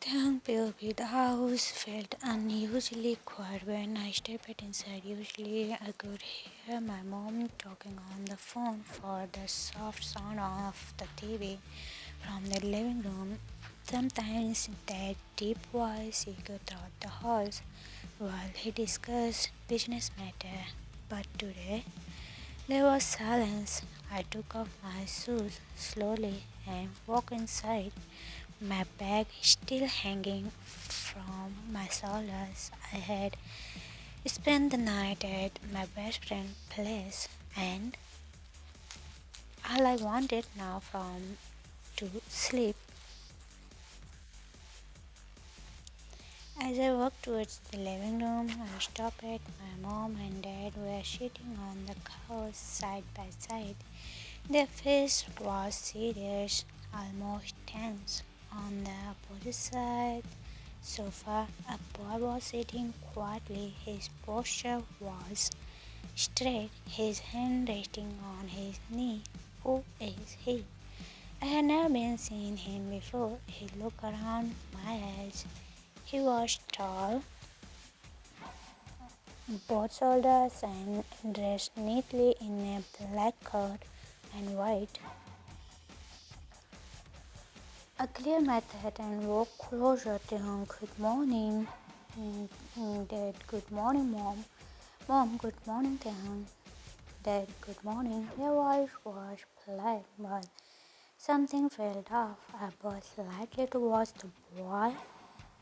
Thank POV. The house felt unusually quiet when I stepped inside. Usually, I could hear my mom talking on the phone for the soft sound of the TV from the living room. Sometimes that deep voice echoed throughout the halls while he discussed business matter. But today, there was silence. I took off my shoes slowly and walked inside, my bag still hanging from my shoulders. I had spent the night at my best friend's place, and all I wanted now from to sleep. As I walked towards the living room, I stopped at my mom and dad were sitting on the couch side by side. Their face was serious, almost tense. On the opposite side sofa, a boy was sitting quietly. His posture was straight, his hand resting on his knee. Who is he? I had never been seen him before. He looked around my eyes. He was tall, broad shoulders, and dressed neatly in a black coat and white. I cleared my throat and walked closer to him. Good morning, Dad. Good morning, Mom. Mom, good morning to him. Dad, good morning. Their voice was polite, but something felt off. I bowed slightly towards the boy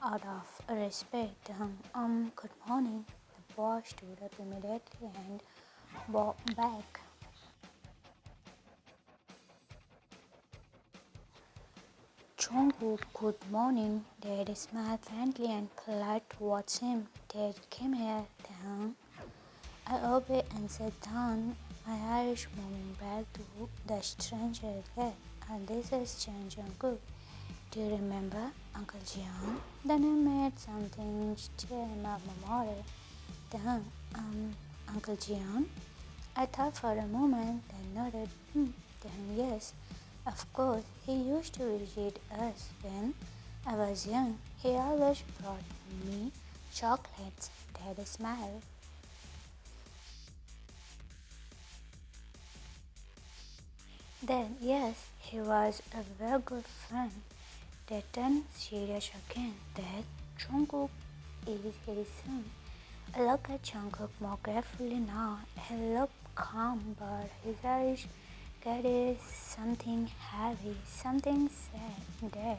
out of respect to him. Good morning. The boy stood up immediately and walked back. Jungkook, good morning. Dad smiled friendly and polite towards him. Dad came here, down. I obeyed and sat down, my eyes moving back to the stranger again. And this is Chan Jungkook. Do you remember Uncle Jian? The name made something stir in my memory. Then, Uncle Jian? I thought for a moment, then nodded. Then yes. Of course, he used to visit us when I was young. He always brought me chocolates. Dad smiled. Then, yes, he was a very good friend. They turned serious again. Dad, Jungkook is his son. I look at Jungkook more carefully now. He looked calm, but his eyes carried something heavy, something sad. Dad,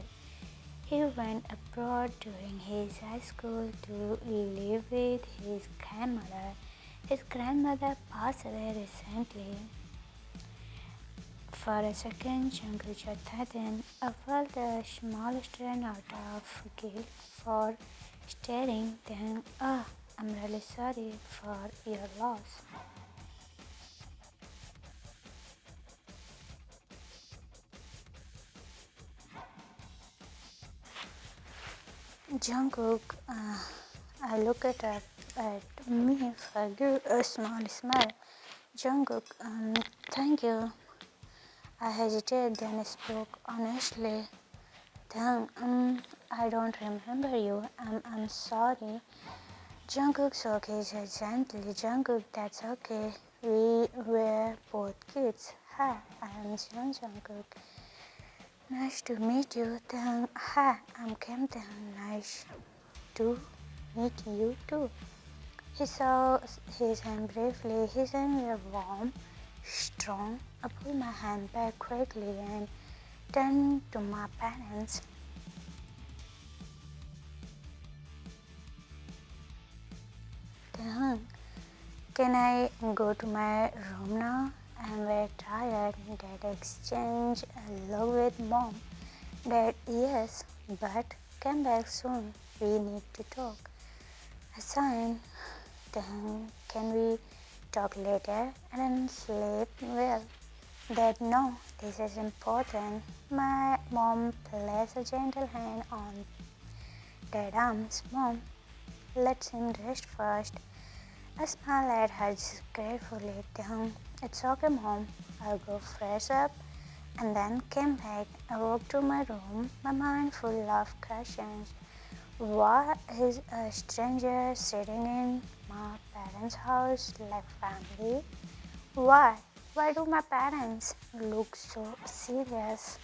he went abroad during his high school to live with his grandmother. His grandmother passed away recently. For a second, Jungkook just tightened. I felt a small strain out of guilt for staring. Then, I'm really sorry for your loss. Jungkook, I looked up at me for a small smile. Jungkook, thank you. I hesitated, then spoke honestly. Then, I don't remember you. I'm sorry. Jungkook shook his head gently. Jungkook, that's okay. We were both kids. Hi, I'm Jungkook. Nice to meet you. Then, hi, I'm Kim. Then, nice to meet you too. He saw his hand briefly. His hands were warm, strong. I pulled my hand back quickly and turned to my parents. Then, can I go to my room now? I'm very tired. Dad exchanged a look with Mom. Dad, yes, but come back soon. We need to talk. I signed. Then, can we talk later? I didn't sleep well. Dad, no, this is important. My mom placed a gentle hand on Dad's arms. Mom, let him rest first. I smiled at her gratefully. Then, it's okay, Mom. I'll go fresh up. and then came back. I walked to my room, my mind full of questions. Why is a stranger sitting in my parents' house like family? Why? Why do my parents look so serious?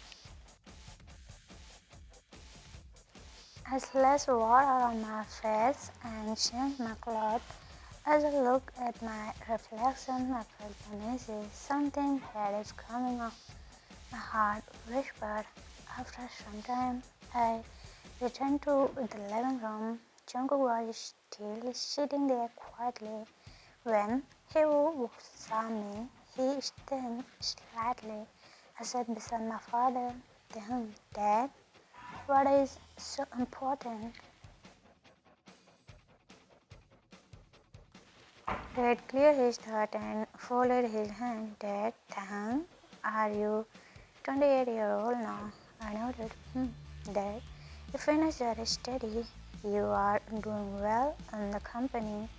I splashed water on my face and changed my clothes. As I looked at my reflection, I felt uneasy. Something bad is coming up. My heart whispered. After some time, I returned to the living room. Jungkook was still sitting there quietly. When he saw me, he stiffened slightly. I sat beside my father. Then, Dad, what is so important? Dad cleared his throat and folded his hand. Dad, are you 28-year-old now? I nodded. Dad, you finished your study. You are doing well in the company.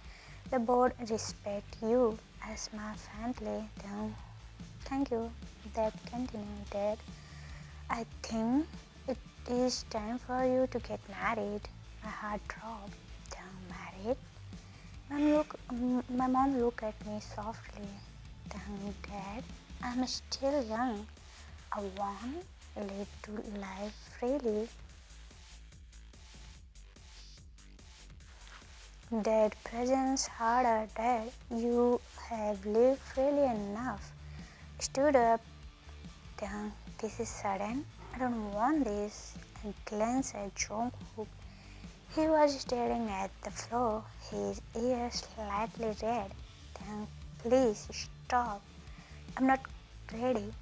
The board respect you as my family. Thank you. Dad continued. Dad, I think it is time for you to get married. My heart dropped. Married? My mom looked at me softly. Dad, I'm still young. I want live to live freely. Dad presents harder. Dad, you have lived freely enough. Stood up. This is sudden. I don't want this. I glanced at Jungkook. He was staring at the floor, his ears slightly red. Please stop. I'm not ready.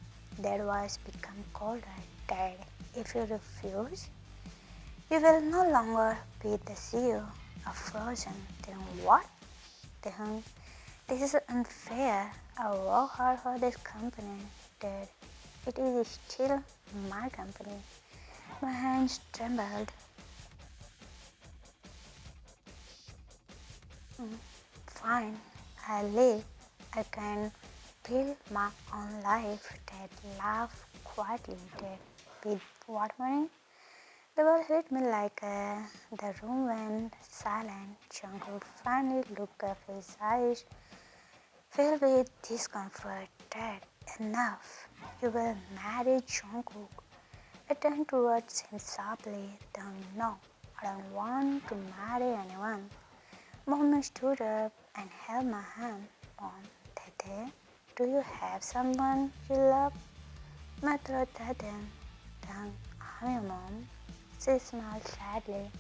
Dad was become colder. Dad, if you refuse, you will no longer be the CEO of Frozen. Then what? Then this is unfair. I work hard for this company. Dad, it is still my company. My hands trembled. Fine, I live. I can build my own life. Dad laughed quietly. Dad, with what money? The world hit me like the room went silent. Jungkook finally looked up, his eyes filled with discomfort. Dad, enough. You will marry Jungkook. I turned towards him sharply. No, I don't want to marry anyone. Mom stood up and held my hand. Mom, Tete, do you have someone you love? My throat tightened. I'm your mom. She smiled sadly.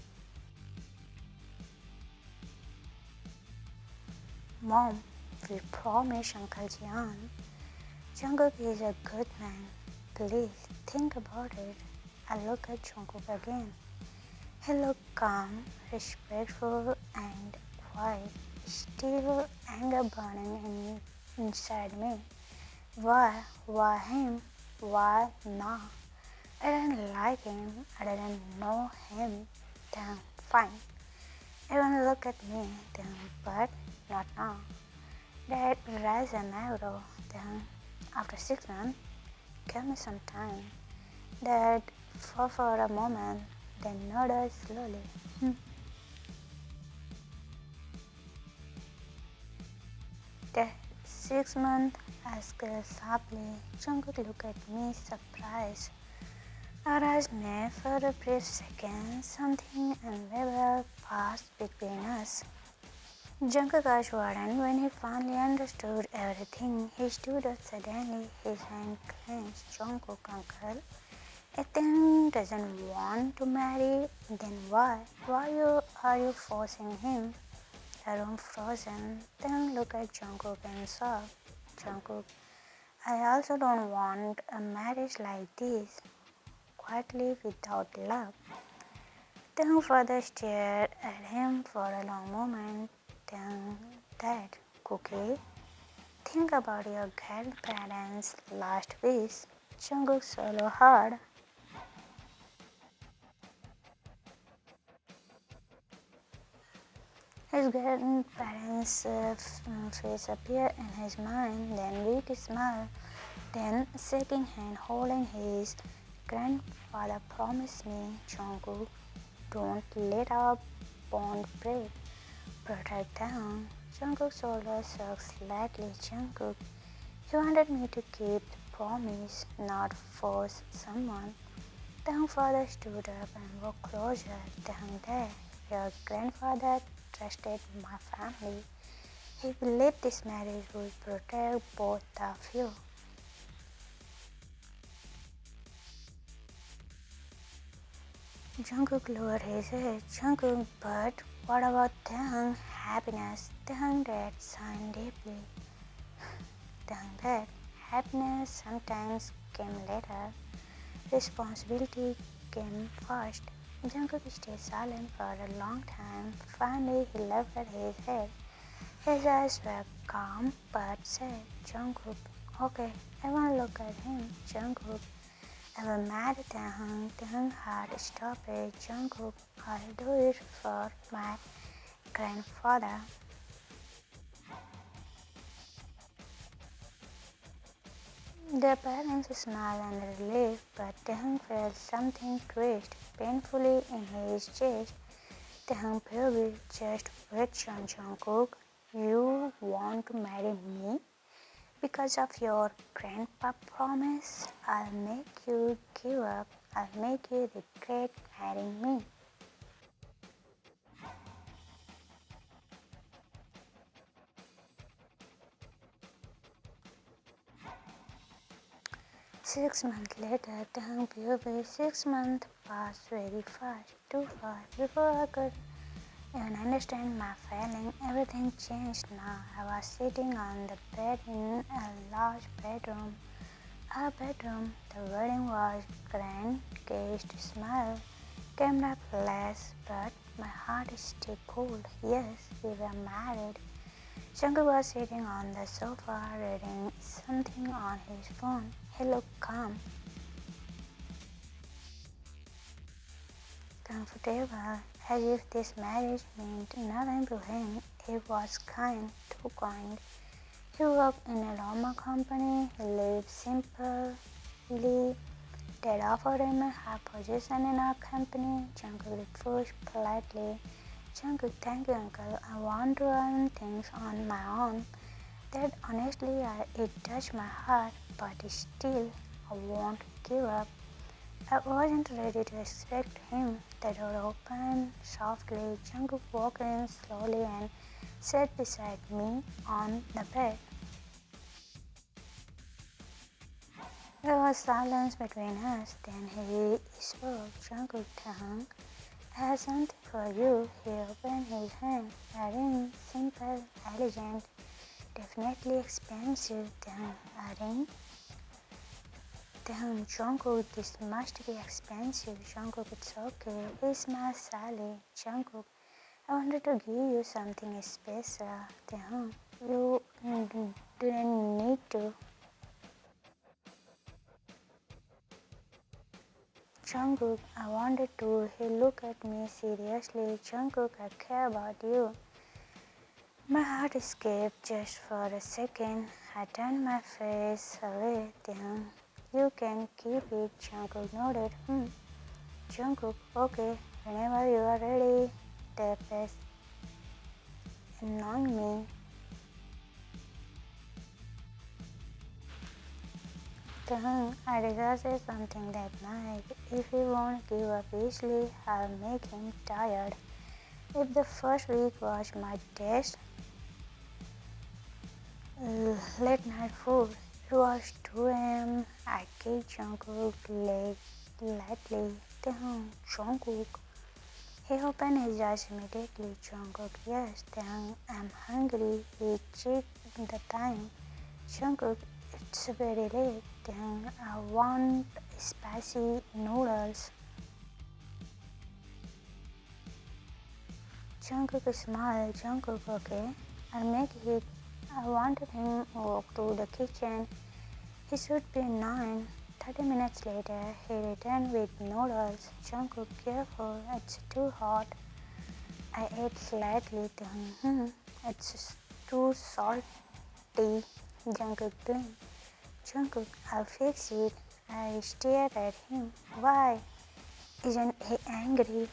Mom, we promise Uncle Jian. Jungkook is a good man. Please think about it. I look at Jungkook again. He looked calm, respectful, and quiet. Still anger burning inside me. Why? Why him? Why not? I didn't like him. I didn't know him. Fine. Everyone look at me. But not now. Dad raised an eyebrow. After 6 months, give me some time. Dad fought for a moment, then nodded slowly. Dad, 6 months? Asked sharply. Jungkook looked at me surprised. Our eyes met for a brief second. Something unbearable passed between us. Jungkook was worried when he finally understood everything. He stood up suddenly, his hand clenched. Jungkook, uncle, Ethan doesn't want to marry. Then why? Are you forcing him? The room frozen. Then look at Jungkook and saw. Jungkook, I also don't want a marriage like this, quietly without love. Then further stared at him for a long moment. Then that Cookie, think about your grandparents' last wish. Jungkook swallowed hard. His grandparents' face appeared in his mind, then weak smile. Then, shaking hand, holding his grandfather, promised me, Jungkook, don't let our bond break. Protect them. Jungkook's shoulders shook slightly. Jungkook, he wanted me to keep the promise, not force someone. Tahang father stood up and walked closer. Tahang there, your grandfather trusted my family. He believed this marriage would protect both of you. Jungkook lowered his head. Jungkook, but what about Tahang happiness? Tahang dad sighed deeply. Tahang dad, happiness sometimes came later. Responsibility came first. Jungkook stayed silent for a long time. Finally, he lifted his head. His eyes were calm but said, Jungkook, okay, everyone look at him. Jungkook, ever mad at Tahang? Tahang heart stopped. Jungkook, I'll do it for my grandfather. The parents smiled and relief, but Tahang felt something twist painfully in his chest. Tahang baby, just wait, Jungkook. You want to marry me? Because of your grandpa promise, I'll make you give up. I'll make you regret marrying me. 6 months later, Tahang POV, 6 months passed very fast, too fast. Before I could even understand my feeling, everything changed now. I was sitting on the bed in a large bedroom. Our bedroom, the wedding was grand, guest smile, camera flash, but my heart is still cold. Yes, we were married. Shankar was sitting on the sofa reading something on his phone. He looked calm, comfortable, as if this marriage meant nothing to him. It was kind, too kind. He worked in a Roma company. He lived simply. Dad offered him a high position in our company. Jungkook refused politely. Jungkook, thank you, uncle. I want to earn things on my own. That honestly, it touched my heart, but still, I won't give up. I wasn't ready to expect him. The door opened softly. Jungkook walked in slowly and sat beside me on the bed. There was silence between us. Then he spoke. Jungkook, Tahang, I have something for you. He opened his hand. A ring, simple, elegant, definitely expensive. Tahang, a ring? Tahang, Jungkook, this must be expensive. Jungkook, it's okay. He smiled sadly. Jungkook, I wanted to give you something special. Tahang, you didn't need to. Jungkook, I wanted to. He looked at me seriously. Jungkook, I care about you. My heart escaped just for a second. I turned my face away. Then, you can keep it. Jungkook nodded. Jungkook, okay, whenever you are ready. The best annoying me. Tahang, I decided something that night. If he won't give up easily, I'll make him tired. If the first week was my test, late night food. It was 2 a.m. I kicked Jungkook leg lightly. Tahang, Jungkook. He opened his eyes immediately. Jungkook, yes. Tahang, I'm hungry. He checked the time. Jungkook, it's very late. Tahang, I want spicy noodles. Jungkook smiled. Jungkook, okay. I'll make it. I wanted him to walk to the kitchen. He should be 9. 30 minutes later, he returned with noodles. Jungkook, careful, it's too hot. I ate slightly. It's too salty. Jungkook blinked. Jungkook, I'll fix it. I stared at him. Why? Isn't he angry?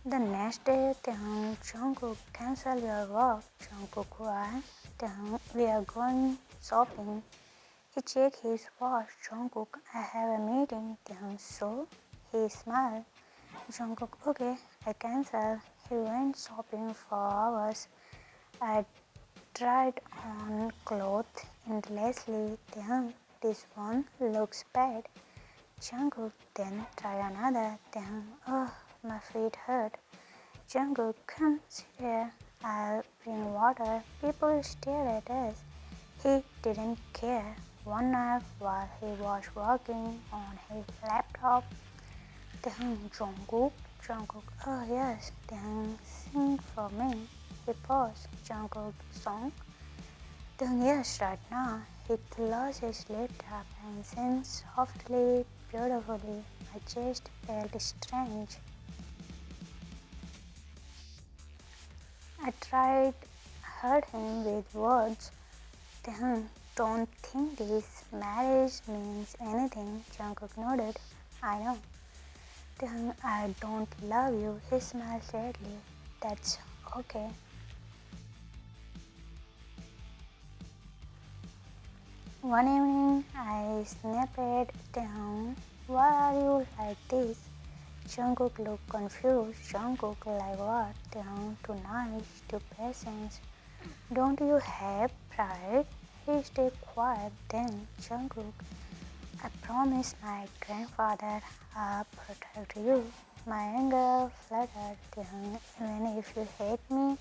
The next day, Taehyung, Jungkook, cancel your work. Jungkook, why? Taehyung, we are going shopping. He checked his watch. Jungkook, I have a meeting. Taehyung, so? He smiled. Jungkook, okay, I cancel. He went shopping for hours. I tried on clothes endlessly. Taehyung, this one looks bad. Jungkook, then try another. Taehyung, oh, my feet hurt. Jungkook, come sit here. I'll bring water. People stare at us. He didn't care. One night while he was working on his laptop, Taehyung, Jungkook, oh yes, Taehyung, sing for me. He paused. Jungkook, song? Taehyung, yes, right now. He closed his laptop and sang softly, beautifully. My chest felt strange. I tried hurt him with words. Taehyung, don't think this marriage means anything. Jungkook nodded. I know. Taehyung, I don't love you. He smiled sadly. That's okay. One evening, I snapped at Taehyung. Why are you like this? Jungkook looked confused. Jungkook, like what? Taehyung, too nice, too patient. Don't you have pride? He stayed quiet. Then Jungkook, I promise my grandfather I'll protect you. My anger fluttered. Taehyung, even if you hate me,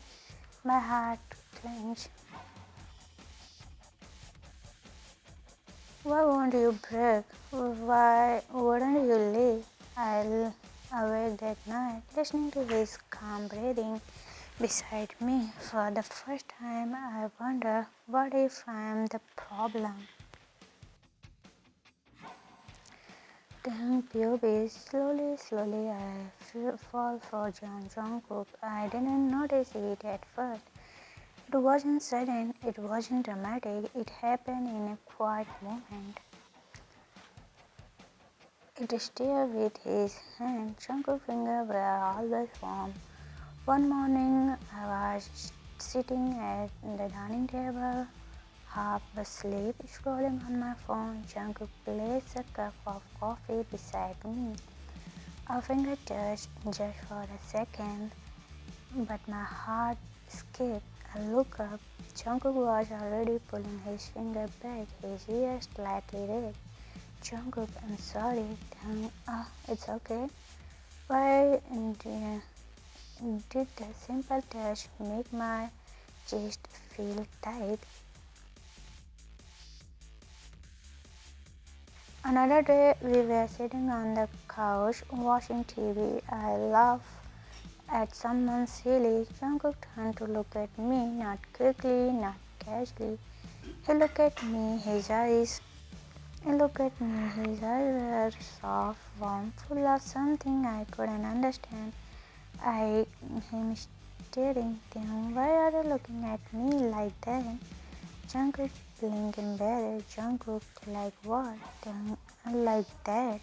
my heart clenched. Why won't you break? Why wouldn't you leave? I'll awake that night, listening to his calm breathing beside me. For the first time, I wonder, what if I'm the problem? Then POV, slowly I fall for Jungkook. I didn't notice it at first. It wasn't sudden, it wasn't dramatic, it happened in a quiet moment. It stayed with his hand. Jungkook's fingers were always warm. One morning, I was sitting at the dining table, half asleep, scrolling on my phone. Jungkook placed a cup of coffee beside me. Our finger touched just for a second, but my heart skipped. I looked up. Jungkook was already pulling his finger back, his ears slightly red. Jungkook, I'm sorry. It's okay. Why did the simple touch make my chest feel tight? Another day, we were sitting on the couch watching TV. I laughed at someone silly. Jungkook turned to look at me, not quickly, not casually. He looked at me, his eyes were soft, warm, full of something I couldn't understand. I him staring them. Why are you looking at me like that? Jungkook blinked embarrassed. Jungkook, like what? Like that.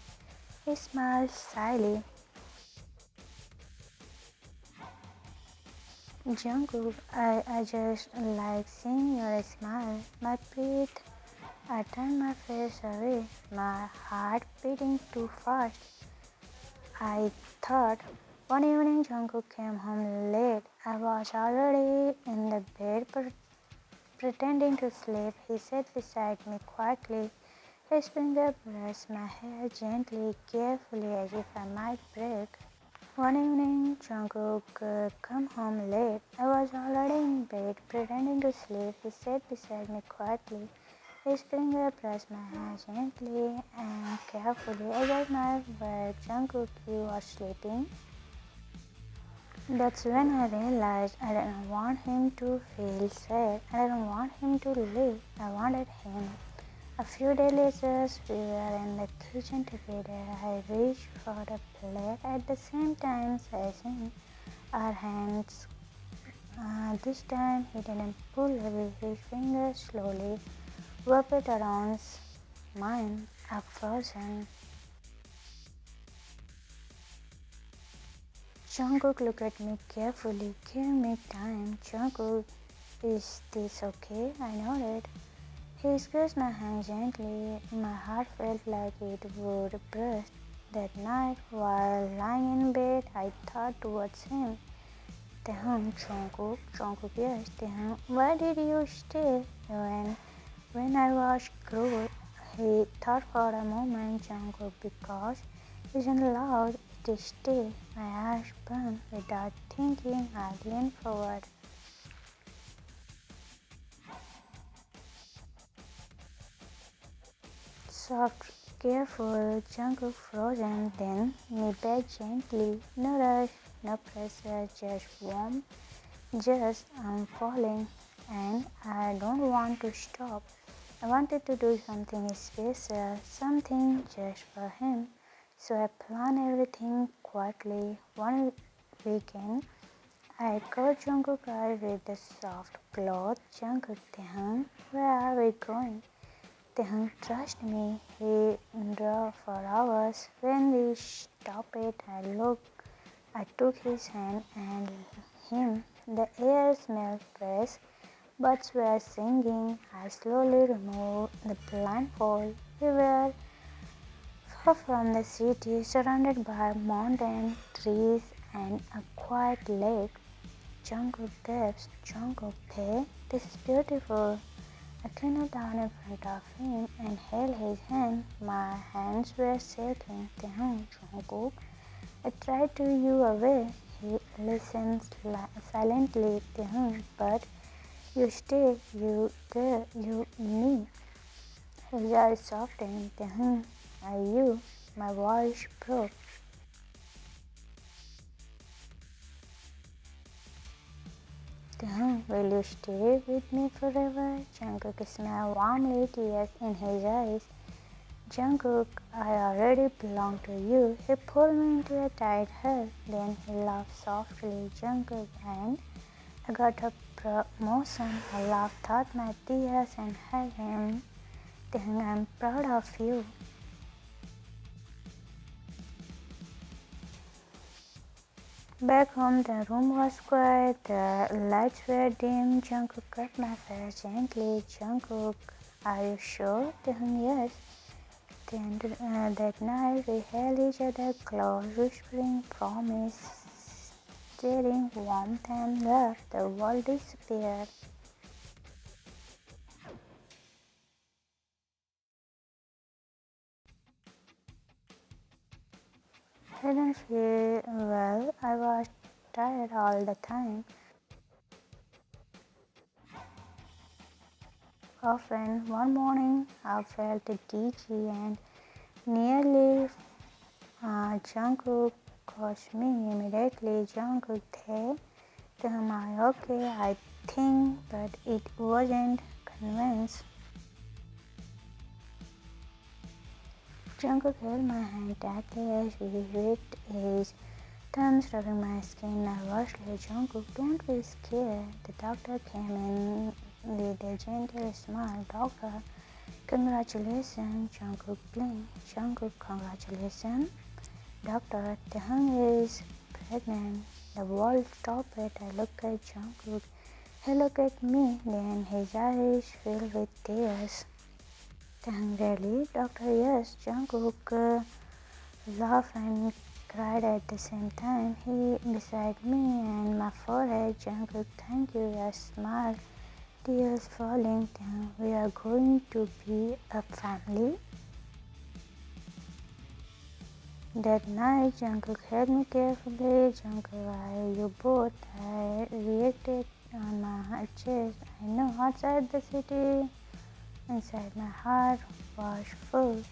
He smiled slyly. Jungkook, I just like seeing your smile. My breath. I turned my face away, my heart beating too fast. I thought. One evening, Jungkook came home late. I was already in the bed pretending to sleep. He sat beside me quietly. His finger brushed my hair gently, carefully, as if I might break. One evening, Jungkook came home late. I was already in bed, pretending to sleep. He sat beside me quietly. His finger pressed my hair gently and carefully, as I might where Jungkook you was sleeping. That's when I realized I didn't want him to feel sad. I didn't want him to leave. I wanted him. A few days later, we were in the kitchen together. I reached for the plate at the same time as him. Our hands This time he didn't pull away, his fingers slowly wrapped around mine, a frozen. Jungkook looked at me carefully. Give me time, Jungkook. Is this okay? I nodded. He squeezed my hand gently. My heart felt like it would burst. That night, while lying in bed, I thought towards him. Taehyung, Jungkook, Jungkook, yes, Taehyung. Why did you stay when I was cruel? He thought for a moment, Jungkook, because isn't allowed to stay. My eyes burned. Without thinking, I leaned forward. Soft, careful, Jungkook frozen, then me back gently. No rush, no pressure, just warm. Just I'm falling and I don't want to stop. I wanted to do something special, something just for him. So I planned everything quietly. One weekend, I covered Jungkook's eyes with the soft cloth. Jungkook, Taehyung, where are we going? Taehyung, trust me. He drove for hours. When we stopped, I took his hand and him. The air smelled fresh. Birds were singing. I slowly removed the blindfold. We were far from the city, surrounded by mountains, trees, and a quiet lake. Jungkook gasped, Jungkook, hey, this is beautiful. I came down in front of him and held his hand. My hands were shaking. Taehyung, Jungkook, I tried to you away. He listened silently. Taehyung, but you stay, you there, you me. His eyes softened. Taehyung, are you? My voice broke. Taehyung, will you stay with me forever? Jungkook smiled warmly, tears in his eyes. Jungkook, I already belong to you. He pulled me into a tight hug. Then he laughed softly. Jungkook, and I got a promotion. I laughed, thought my tears, and hugged him. Taehyung, I'm proud of you. Back home, the room was quiet. The lights were dim. Jungkook cut my face gently. Jungkook, are you sure? Taehyung, yes. Then that night we held each other close, whispering promise, sharing warmth and love. The world disappeared. I didn't feel well. I was tired all the time. Often, one morning, I felt dizzy and nearly Jungkook called me immediately. Jungkook, hey, am I okay? I think, but it wasn't convinced. Jungkook held my hand tightly as we reached his thumbs rubbing my skin nervously. Jungkook, don't be scared. The doctor came in with a gentle smile. Doctor, congratulations. Jungkook blinked. Jungkook, congratulations. Doctor, Taehyung is pregnant. The world stopped. I looked at Jungkook. He looked at me. Then his eyes filled with tears. Taehyung, really? Doctor, yes. Jungkook laughed and cried at the same time. He beside me and my forehead. Jungkook, thank you. I smiled, tears falling down. We are going to be a family. That night, Jungkook held me carefully. Jungkook, you both. I reacted on my chest. I know outside the city, inside my heart was full.